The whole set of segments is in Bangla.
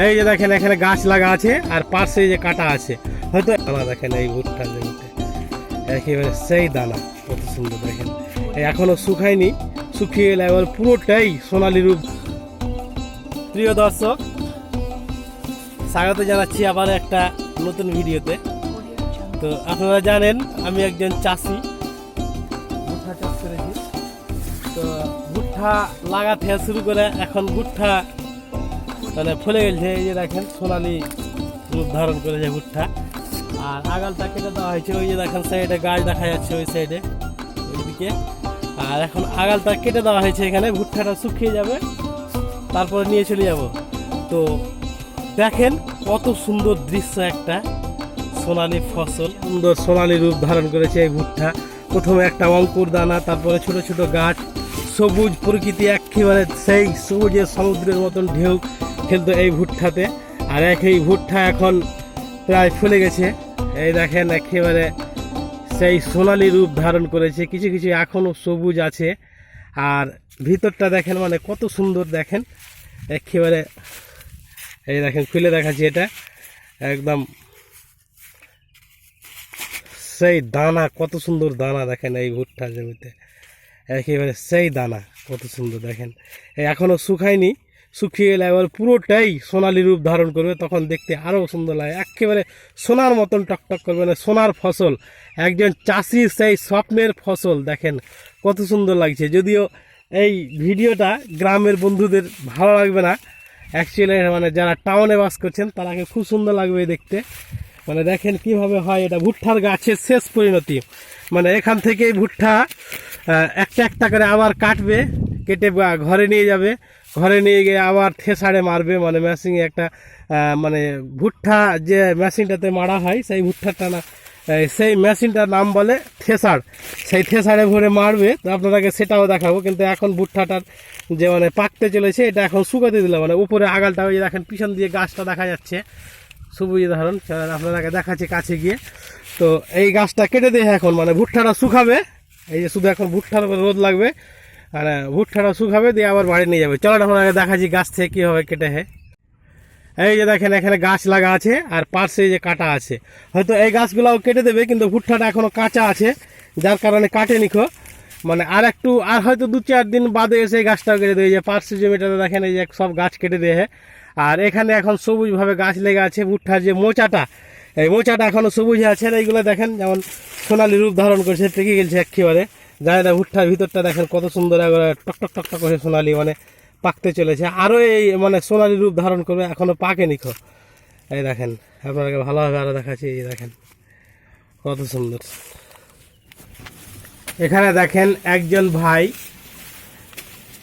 এই যে দেখেন এখানে গাছ লাগা আছে আর পাশে যে কাটা আছে, হয়তো দানা দেখেন এই ভুট্টার জমিতে একেবারে সেই দানা কত সুন্দর দেখেন। এখনো শুকায়নি, শুকিয়ে গেলে এবার পুরোটাই সোনালি রূপ। প্রিয় দর্শক, স্বাগত জানাচ্ছি আবার একটা নতুন ভিডিওতে। তো আপনারা জানেন আমি একজন চাষি, ভুট্টা চাষ করেছি। তো ভুট্টা লাগা থেকে শুরু করে এখন ভুট্টা মানে ফলে গেছে। এই যে দেখেন সোনালি রূপ ধারণ করেছে ভুট্টা। আর আগালটা কেটে দেওয়া হয়েছে, ওই যে দেখেন সাইডে গাছ দেখা যাচ্ছে ওই সাইডে ওইদিকে। আর এখন আগালটা কেটে দেওয়া হয়েছে, এখানে ভুট্টাটা শুকিয়ে যাবে, তারপরে নিয়ে চলে যাব। তো দেখেন কত সুন্দর দৃশ্য, একটা সোনালি ফসল, সুন্দর সোনালি রূপ ধারণ করেছে এই ভুট্টা। প্রথমে একটা অঙ্কুর দানা, তারপরে ছোট ছোট গাছ, সবুজ প্রকৃতি, একেবারে সেই সবুজের সমুদ্রের মতন ঢেউ খেলতো এই ভুট্টাতে। আর এই ভুট্টা এখন প্রায় ফুলে গেছে, এই দেখেন একেবারে সেই সোনালি রূপ ধারণ করেছে। কিছু কিছু এখনও সবুজ আছে, আর ভিতরটা দেখেন মানে কত সুন্দর দেখেন একেবারে। এই দেখেন খুলে দেখাচ্ছি, এটা একদম সেই দানা, কত সুন্দর দানা দেখেন এই ভুট্টা জমিতে একেবারে সেই দানা কত সুন্দর দেখেন। এখনও শুকায়নি, শুকিয়ে গেলে এবার পুরোটাই সোনালি রূপ ধারণ করবে, তখন দেখতে আরও সুন্দর লাগে, একেবারে সোনার মতন টকটক করবে, না সোনার ফসল, একজন চাষির সেই স্বপ্নের ফসল। দেখেন কত সুন্দর লাগছে। যদিও এই ভিডিওটা গ্রামের বন্ধুদের ভালো লাগবে না, অ্যাকচুয়ালি মানে যারা টাউনে বাস করছেন তারাকে খুব সুন্দর লাগবে দেখতে। মানে দেখেন কিভাবে হয় এটা, ভুট্টার গাছের শেষ পরিণতি। মানে এখান থেকেই ভুট্টা একটা একটা করে আবার কাটবে, কেটে ঘরে নিয়ে যাবে, ঘরে নিয়ে গিয়ে আবার থেসারে মারবে, মানে মেশিনে একটা মানে ভুট্টা যে মেশিনটাতে মারা হয় সেই ভুট্টাটা না, সেই মেশিনটার নাম বলে থেসার। সেই থেসারে ভরে মারবে, তো আপনাদেরকে সেটাও দেখাবো। কিন্তু এখন ভুট্টাটার যে মানে পাকতে চলেছে, এটা এখন শুকাতে দিলে মানে উপরে আগালটা ওই দেখেন পিছন দিয়ে গাছটা দেখা যাচ্ছে সবুজ ধারণ, আপনাদেরকে দেখাচ্ছি কাছে গিয়ে। তো এই গাছটা কেটে দিয়ে এখন মানে ভুট্টাটা শুকাবে, এই যে শুধু এখন ভুট্টার উপর রোদ লাগবে, আর ভুট্টাটা শুকাবে দিয়ে আবার বাড়ি নিয়ে যাবে। চলো আপনাকে দেখাচ্ছি গাছ থেকে কীভাবে কেটে হয়। এই যে দেখেন এখানে গাছ লাগা আছে আর পাশে যে কাটা আছে, হয়তো এই গাছগুলোও কেটে দেবে, কিন্তু ভুট্টাটা এখনও কাঁচা আছে যার কারণে কাটে নিখো। মানে আর একটু, আর হয়তো 2-4 দিন বাদে এসে এই গাছটাও কেটে দেবে। যে পার্শ্ব জমিটাতে দেখেন এই যে সব গাছ কেটে দেয়, আর এখানে এখন সবুজভাবে গাছ লেগে আছে। ভুট্টার যে মোচাটা, এই মোচাটা এখনও সবুজ আছে, আর এইগুলো দেখেন যেমন সোনালি রূপ ধারণ করেছে, টেকে গেছে একেবারে। জানি না ভুট্টার ভিতরটা দেখেন কত সুন্দর, একবারে টকটক টকটক করে সোনালি, মানে পাকতে চলেছে। আরও এই মানে সোনালি রূপ ধারণ করবে, এখনও পাকেনি খো। এই দেখেন আপনাকে ভালোভাবে আরও দেখাচ্ছি, এই দেখেন কত সুন্দর। এখানে দেখেন একজন ভাই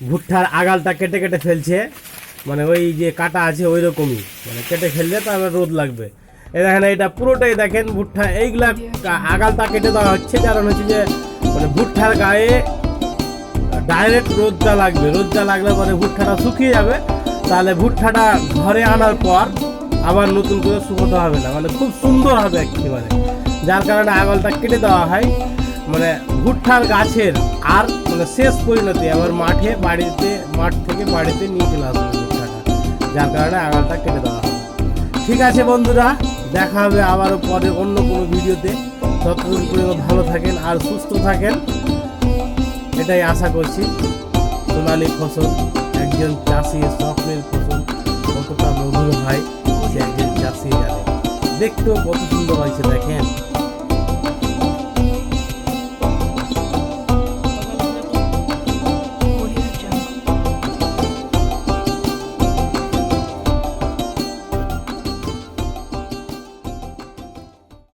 ভুট্টার আগালটা কেটে কেটে ফেলছে, মানে ওই যে কাটা আছে ওই রকমই, মানে কেটে ফেললে তারপরে রোদ লাগবে। এই দেখেন এটা পুরোটাই দেখেন ভুট্টা, এইগুলা আগালটা কেটে দেওয়া হচ্ছে কারণ হচ্ছে যে মানে ভুট্টার গায়ে ডাইরেক্ট রোদটা লাগবে, রোদটা লাগলে পরে ভুট্টাটা শুকিয়ে যাবে, তাহলে ভুট্টাটা ঘরে আনার পর আবার নতুন করে শুকোতে হবে না, মানে খুব সুন্দর হবে একেবারে। যার কারণে আগালটা কেটে দেওয়া হয়, মানে ভুট্টার গাছের আর মানে শেষ পরিণতি আবার মাঠ থেকে বাড়িতে নিয়ে চলে আসবে ভুট্টাটা, যার কারণে আগালটা কেটে দেওয়া হবে। ঠিক আছে বন্ধুরা, দেখা হবে আবারও পরে অন্য কোনো ভিডিওতে। ততদিন পর্যন্ত ভালো থাকেন আর সুস্থ থাকেন, এটাই আশা করছি। সোনালি ফসল, একজন চাষির স্বপ্নের ফসল কতটা মধুর হয় সে একজন চাষি জানে। দেখতেও কত সুন্দর হয়েছে দেখেন।